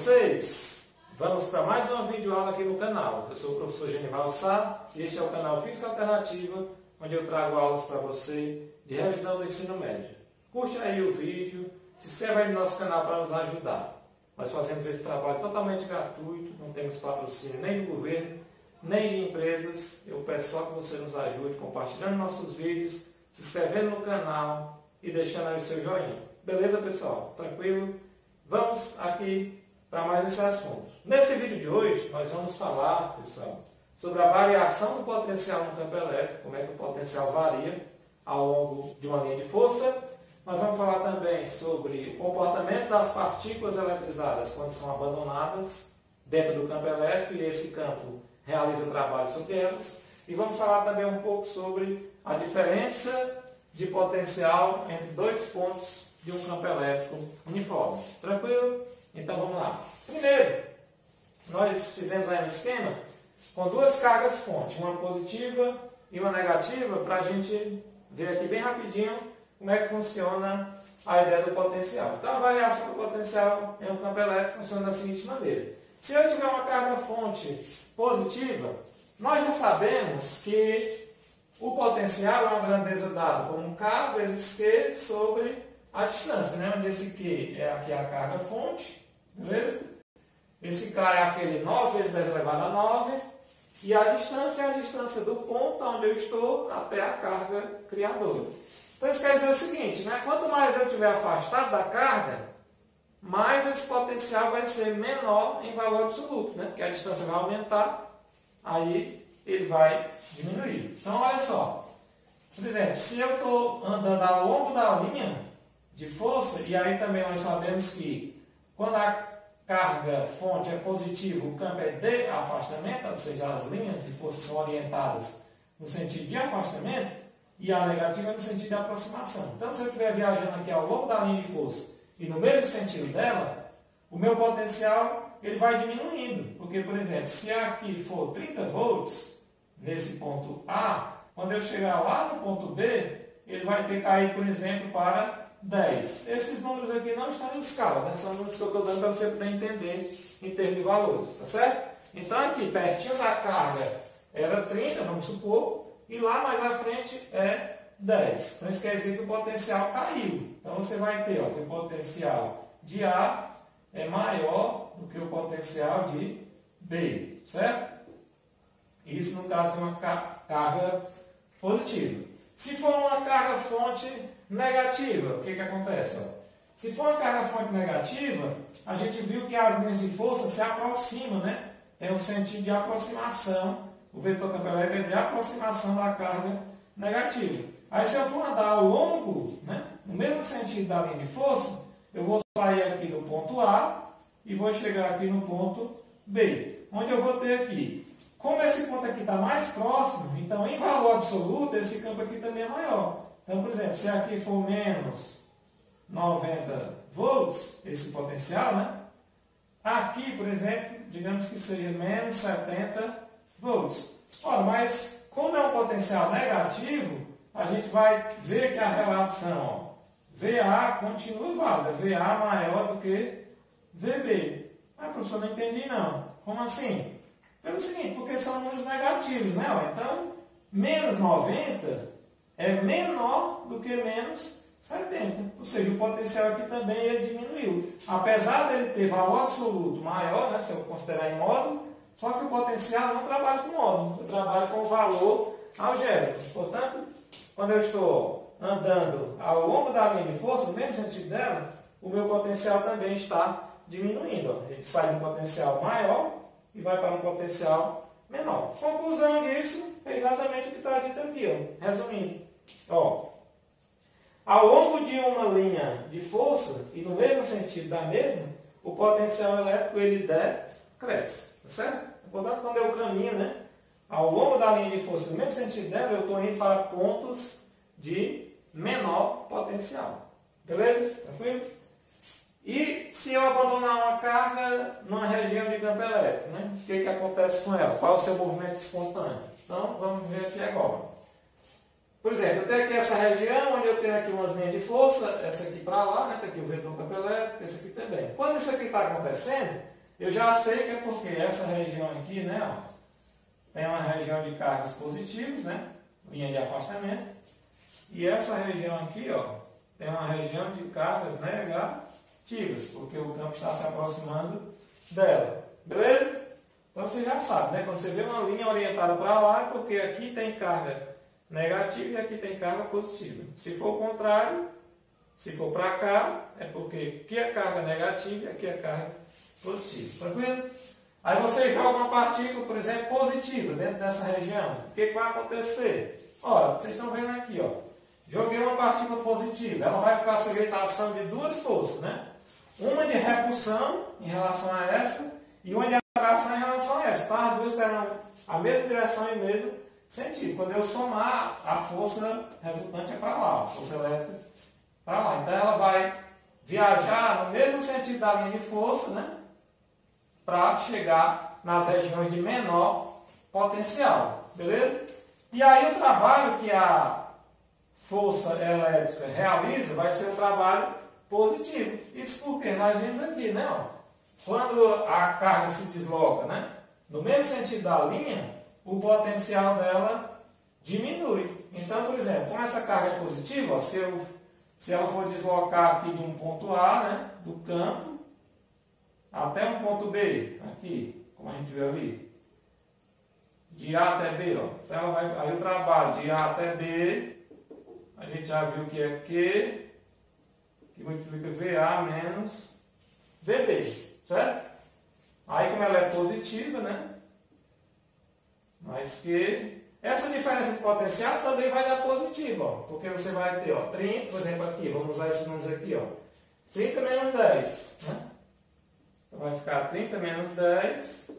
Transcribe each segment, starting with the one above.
vocês? Vamos para mais uma videoaula aqui no canal. Eu sou o professor Genival Sá e este é o canal Física Alternativa, onde eu trago aulas para você de revisão do ensino médio. Curte aí o vídeo, se inscreva aí no nosso canal para nos ajudar. Nós fazemos esse trabalho totalmente gratuito, não temos patrocínio nem do governo, nem de empresas. Eu peço só que você nos ajude compartilhando nossos vídeos, se inscrevendo no canal e deixando aí o seu joinha. Beleza, pessoal? Tranquilo? Vamos aqui para mais esse assunto. Nesse vídeo de hoje, nós vamos falar, pessoal, sobre a variação do potencial no campo elétrico, como é que o potencial varia ao longo de uma linha de força. Nós vamos falar também sobre o comportamento das partículas eletrizadas quando são abandonadas dentro do campo elétrico e esse campo realiza trabalho sobre elas. E vamos falar também um pouco sobre a diferença de potencial entre dois pontos de um campo elétrico uniforme. Tranquilo? Então vamos lá. Primeiro, nós fizemos aí um esquema com duas cargas fonte, uma positiva e uma negativa, para a gente ver aqui bem rapidinho como é que funciona a ideia do potencial. Então a variação do potencial em um campo elétrico funciona da seguinte maneira. Se eu tiver uma carga fonte positiva, nós já sabemos que o potencial é uma grandeza dada como K vezes Q sobre a distância, né? Onde esse Q é aqui a carga fonte, beleza? Esse K é aquele 9 vezes 10 elevado a 9, e a distância é a distância do ponto onde eu estou até a carga criadora. Então isso quer dizer o seguinte, né? Quanto mais eu estiver afastado da carga, mais esse potencial vai ser menor em valor absoluto, né? Porque a distância vai aumentar, aí ele vai diminuir. Então olha só, por exemplo, se eu estou andando ao longo da linha de força, e aí também nós sabemos que quando a carga fonte é positiva, o campo é de afastamento, ou seja, as linhas de força são orientadas no sentido de afastamento, e a negativa é no sentido de aproximação. Então, se eu estiver viajando aqui ao longo da linha de força e no mesmo sentido dela, o meu potencial ele vai diminuindo. Porque, por exemplo, se aqui for 30 volts, nesse ponto A, quando eu chegar lá no ponto B, ele vai ter que cair, por exemplo, para 10. Esses números aqui não estão em escala, né? São números que eu estou dando para você poder entender em termos de valores, tá certo? Então aqui, pertinho da carga era 30, vamos supor, e lá mais à frente é 10. Então isso quer dizer que o potencial caiu. Então você vai ter, ó, que o potencial de A é maior do que o potencial de B, certo? Isso no caso de uma carga positiva. Se for uma carga fonte negativa, o que acontece? Ó? Se for uma carga fonte negativa, a gente viu que as linhas de força se aproximam, né? Tem um sentido de aproximação. O vetor campo elétrico é de aproximação da carga negativa. Aí se eu for andar ao longo, né, no mesmo sentido da linha de força, eu vou sair aqui do ponto A e vou chegar aqui no ponto B. Onde eu vou ter aqui, como esse ponto aqui está mais próximo, então em valor absoluto esse campo aqui também é maior. Então, por exemplo, se aqui for menos 90 volts, esse potencial, né? Aqui, por exemplo, digamos que seja menos 70 volts. Ora, mas como é um potencial negativo, a gente vai ver que a relação, ó, VA continua válida. VA maior do que VB. Mas, professor, não entendi não. Como assim? Pelo seguinte, porque são números negativos, né? Ó, então, menos 90 é menor do que menos 70. Ou seja, o potencial aqui também ele diminuiu. Apesar dele ter valor absoluto maior, né, se eu considerar em módulo, só que o potencial não trabalha com módulo, eu trabalho com valor algébrico. Portanto, quando eu estou andando ao longo da linha de força, no mesmo sentido dela, o meu potencial também está diminuindo. Ó. Ele sai de um potencial maior e vai para um potencial menor. Conclusão disso é exatamente o que está dito aqui. Ó. Resumindo, ó, ao longo de uma linha de força e no mesmo sentido da mesma, o potencial elétrico ele decresce. Tá certo? Portanto, quando eu caminho, né, ao longo da linha de força, no mesmo sentido dela, eu estou indo para pontos de menor potencial. Beleza? Tranquilo? E se eu abandonar uma carga numa região de campo elétrico, né, o que acontece com ela? Qual é o seu movimento espontâneo? Então, vamos ver aqui agora. Por exemplo, eu tenho aqui essa região onde eu tenho aqui umas linhas de força, essa aqui para lá, né, está aqui o vetor campo elétrico, esse aqui também. Quando isso aqui está acontecendo, Eu já sei que é porque essa região aqui, né, ó, tem uma região de cargas positivas, né, linha de afastamento, e essa região aqui, ó, tem uma região de cargas negativas, porque o campo está se aproximando dela. Beleza? Então você já sabe, né? Quando você vê uma linha orientada para lá, é porque aqui tem carga negativa e aqui tem carga positiva. Se for o contrário, se for para cá, é porque aqui é carga negativa e aqui é carga positiva. Tranquilo? Aí você joga uma partícula, por exemplo, positiva dentro dessa região. O que vai acontecer? Olha, vocês estão vendo aqui, ó. Joguei uma partícula positiva. Ela vai ficar sujeita à ação de duas forças, né? Uma de repulsão em relação a essa e uma de atração em relação a essa. Então as duas terão a mesma direção e o mesmo sentido. Quando eu somar, a força resultante é para lá, a força elétrica para lá. Então ela vai viajar no mesmo sentido da linha de força, né? Para chegar nas regiões de menor potencial. Beleza? E aí o trabalho que a força elétrica realiza vai ser um trabalho positivo. Isso porque nós vimos aqui, né? Ó, quando a carga se desloca, né, no mesmo sentido da linha, o potencial dela diminui. Então, por exemplo, como essa carga é positiva, ó, se ela for deslocar aqui de um ponto A, né, do campo, até um ponto B, aqui, como a gente viu ali, de A até B, ó, então ela vai, aí o trabalho de A até B, a gente já viu que é Q, que multiplica VA menos VB, certo? Aí como ela é positiva, né? Mais que essa diferença de potencial também vai dar positiva, ó, porque você vai ter, ó, 30, por exemplo, aqui, vamos usar esses números aqui, ó, 30 menos 10, né? Então vai ficar 30 menos 10,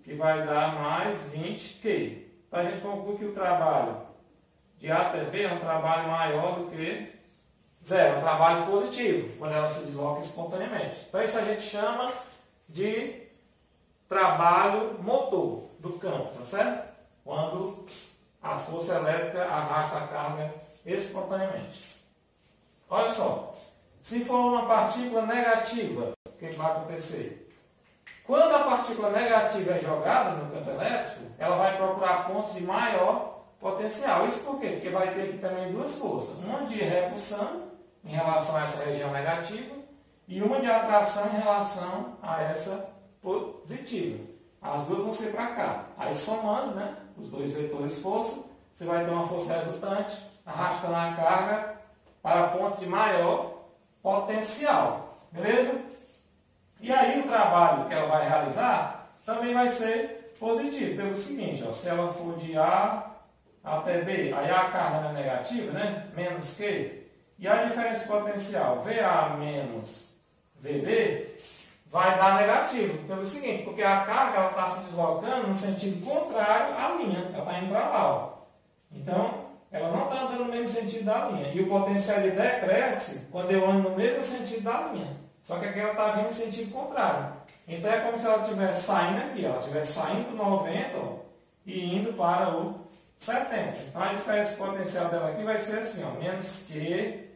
que vai dar mais 20Q. Então a gente conclui que o trabalho de A até B é um trabalho maior do que zero, é um trabalho positivo, quando ela se desloca espontaneamente. Então isso a gente chama de trabalho motor do campo, tá certo? Quando a força elétrica arrasta a carga espontaneamente. Olha só, se for uma partícula negativa, o que vai acontecer? Quando a partícula negativa é jogada no campo elétrico, ela vai procurar pontos de maior potencial. Isso por quê? Porque vai ter aqui também duas forças. Uma de repulsão em relação a essa região negativa e uma de atração em relação a essa positiva. As duas vão ser para cá. Aí somando, né, os dois vetores força, você vai ter uma força resultante arrastando a carga para pontos de maior potencial. Beleza? E aí o trabalho que ela vai realizar também vai ser positivo. Pelo seguinte, ó, se ela for de A até B, aí a carga é negativa, né? Menos Q. E a diferença de potencial, VA menos VB, vai dar negativo. Pelo seguinte, porque a carga está se deslocando no sentido contrário à linha. Ela está indo para lá. Ó. Então, ela não está andando no mesmo sentido da linha. E o potencial ele decresce quando eu ando no mesmo sentido da linha. Só que aqui ela está vindo no sentido contrário. Então é como se ela estivesse saindo aqui. Ó. Ela estivesse saindo do 90, ó, e indo para o 70. Então a diferença potencial dela aqui vai ser assim, ó, menos Q,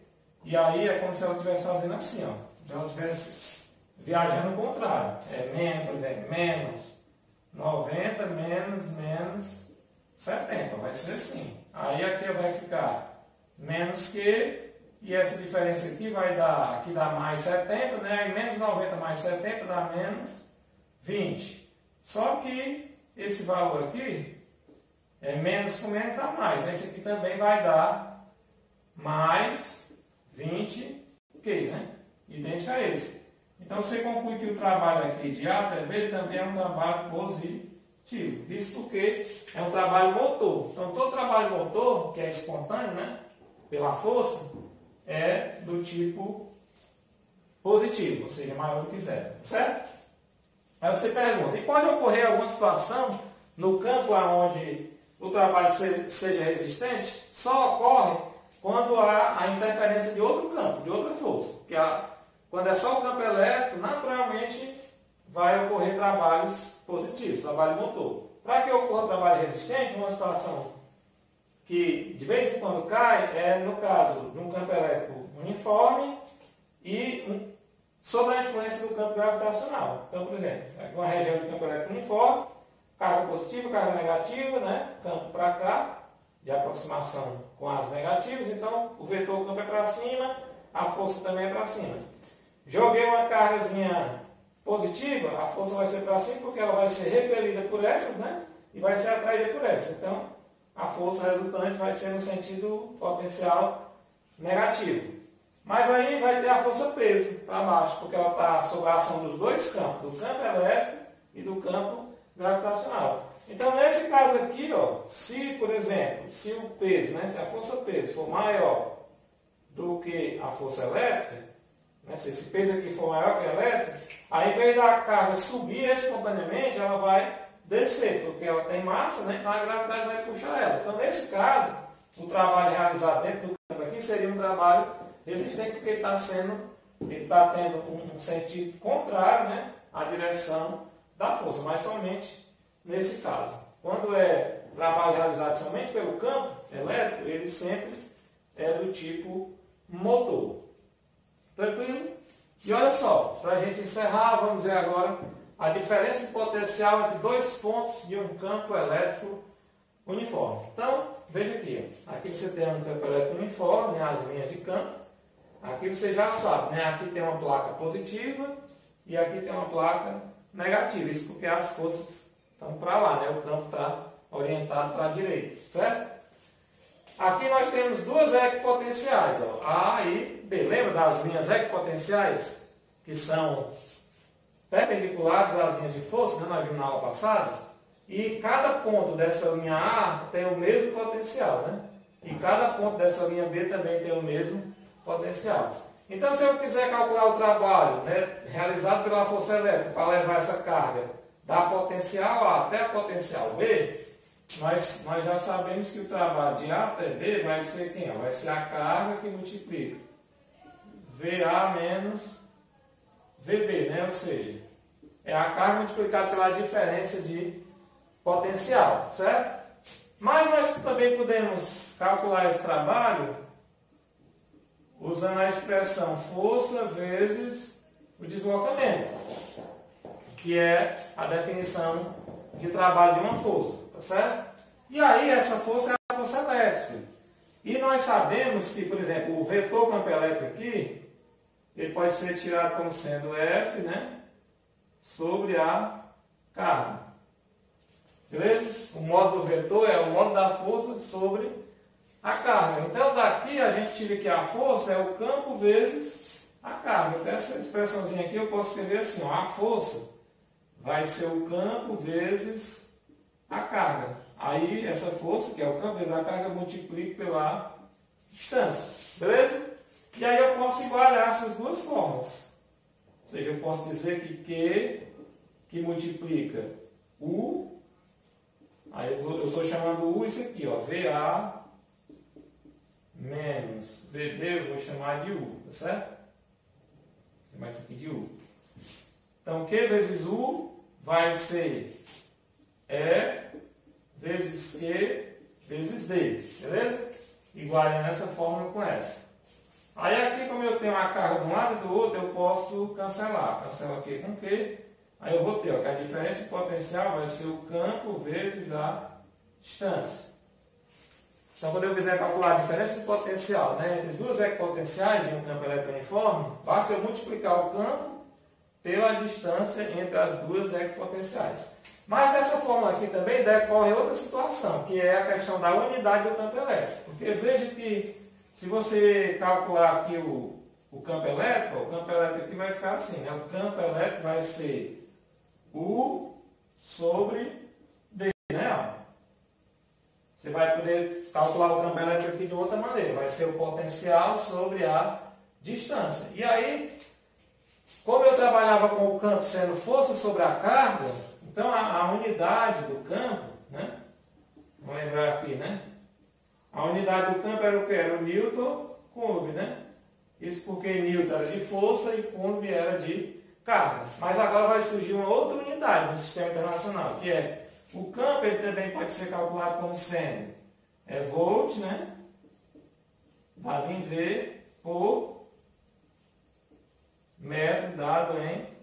e aí é como se ela estivesse fazendo assim, ó, se ela estivesse viajando ao contrário. É menos, por exemplo, menos 90 menos 70, vai ser assim. Aí aqui vai ficar menos Q, e essa diferença aqui vai dar, aqui dá mais 70, né? E menos 90 mais 70 dá menos 20. Só que esse valor aqui, é menos com menos dá mais, né? Esse aqui também vai dar mais 20Q, né? Idêntico a esse. Então você conclui que o trabalho aqui de A até B também é um trabalho positivo. Isso porque é um trabalho motor. Então todo trabalho motor, que é espontâneo, né? Pela força, é do tipo positivo, ou seja, maior do que zero. Certo? Aí você pergunta, e pode ocorrer alguma situação no campo onde o trabalho seja resistente? Só ocorre quando há a interferência de outro campo, de outra força. Quando é só o campo elétrico, naturalmente vai ocorrer trabalhos positivos, trabalho motor. Para que ocorra trabalho resistente, uma situação que de vez em quando cai é no caso de um campo elétrico uniforme e sobre a influência do campo gravitacional. Então, por exemplo, aqui uma região de campo elétrico uniforme, carga positiva, carga negativa, né? Campo para cá, de aproximação com as negativas, então o vetor do campo é para cima, a força também é para cima. Joguei uma cargazinha positiva, a força vai ser para cima porque ela vai ser repelida por essas, né? E vai ser atraída por essas. Então, a força resultante vai ser no sentido potencial negativo. Mas aí vai ter a força peso para baixo, porque ela está sob a ação dos dois campos, do campo elétrico e do campo gravitacional. Então, nesse caso aqui, ó, se, por exemplo, se o peso, né, se a força peso for maior do que a força elétrica, né, se esse peso aqui for maior que a elétrica, aí, em vez da carga subir espontaneamente, ela vai descer, porque ela tem massa, né, então a gravidade vai puxar ela. Então, nesse caso, o trabalho realizado dentro do campo aqui seria um trabalho resistente, porque ele está tendo um sentido contrário, né, à direção da força, mas somente nesse caso. Quando é trabalho realizado somente pelo campo elétrico, ele sempre é do tipo motor. Tranquilo? E olha só, para a gente encerrar, vamos ver agora a diferença de potencial entre dois pontos de um campo elétrico uniforme. Então, veja aqui. Aqui você tem um campo elétrico uniforme, né, as linhas de campo. Aqui você já sabe, né, aqui tem uma placa positiva e aqui tem uma placa negativa. Isso porque as forças estão para lá, né? O campo está orientado para a direita, certo? Aqui nós temos duas equipotenciais, ó, A e B. Lembra das linhas equipotenciais que são perpendiculares às linhas de força, né? Nós vimos na aula passada? E cada ponto dessa linha A tem o mesmo potencial, né? E cada ponto dessa linha B também tem o mesmo potencial. Então, se eu quiser calcular o trabalho, né, realizado pela força elétrica para levar essa carga da potencial A até a potencial B, nós já sabemos que o trabalho de A até B vai ser quem? Vai ser a carga que multiplica VA menos VB, né? Ou seja, é a carga multiplicada pela diferença de potencial, certo? Mas nós também podemos calcular esse trabalho usando a expressão força vezes o deslocamento, que é a definição de trabalho de uma força, tá certo? E aí essa força é a força elétrica. E nós sabemos que, por exemplo, o vetor campo elétrico aqui, ele pode ser tirado como sendo F, né, sobre a carga. Beleza? O modo do vetor é o modo da força sobre a carga. Então, daqui a gente tira que a força é o campo vezes a carga. Então, essa expressãozinha aqui eu posso escrever assim, ó, a força vai ser o campo vezes a carga. Aí, essa força, que é o campo vezes a carga, multiplico pela distância. Beleza? E aí eu posso igualar essas duas formas. Ou seja, eu posso dizer que Q, que multiplica U, aí eu estou chamando U isso aqui, ó, VA menos VB, eu vou chamar de U, tá certo? Vou chamar isso aqui de U. Então, Q vezes U vai ser E vezes Q vezes D, beleza? Igualem nessa fórmula com essa. Aí aqui, como eu tenho a carga de um lado e do outro, eu posso cancelar. Cancelo aqui com Q. Aí eu vou ter, ó, que a diferença de potencial vai ser o campo vezes a distância. Então, quando eu quiser calcular a diferença de potencial, né, entre duas equipotenciais em um campo elétrico uniforme, basta eu multiplicar o campo pela distância entre as duas equipotenciais. Mas dessa fórmula aqui também decorre outra situação, que é a questão da unidade do campo elétrico. Porque veja que se você calcular aqui o campo elétrico aqui vai ficar assim, né? O campo elétrico vai ser U sobre D, né? Você vai poder calcular o campo elétrico aqui de outra maneira. Vai ser o potencial sobre a distância. E aí, como eu trabalhava com o campo sendo força sobre a carga, então a unidade do campo, né? Vamos lembrar aqui, né? A unidade do campo era o que? Era o Newton Coulomb, né? Isso porque Newton era de força e Coulomb era de carga. Mas agora vai surgir uma outra unidade no sistema internacional, que é o campo, ele também pode ser calculado como sendo volt, né? Dado em V por metro dado em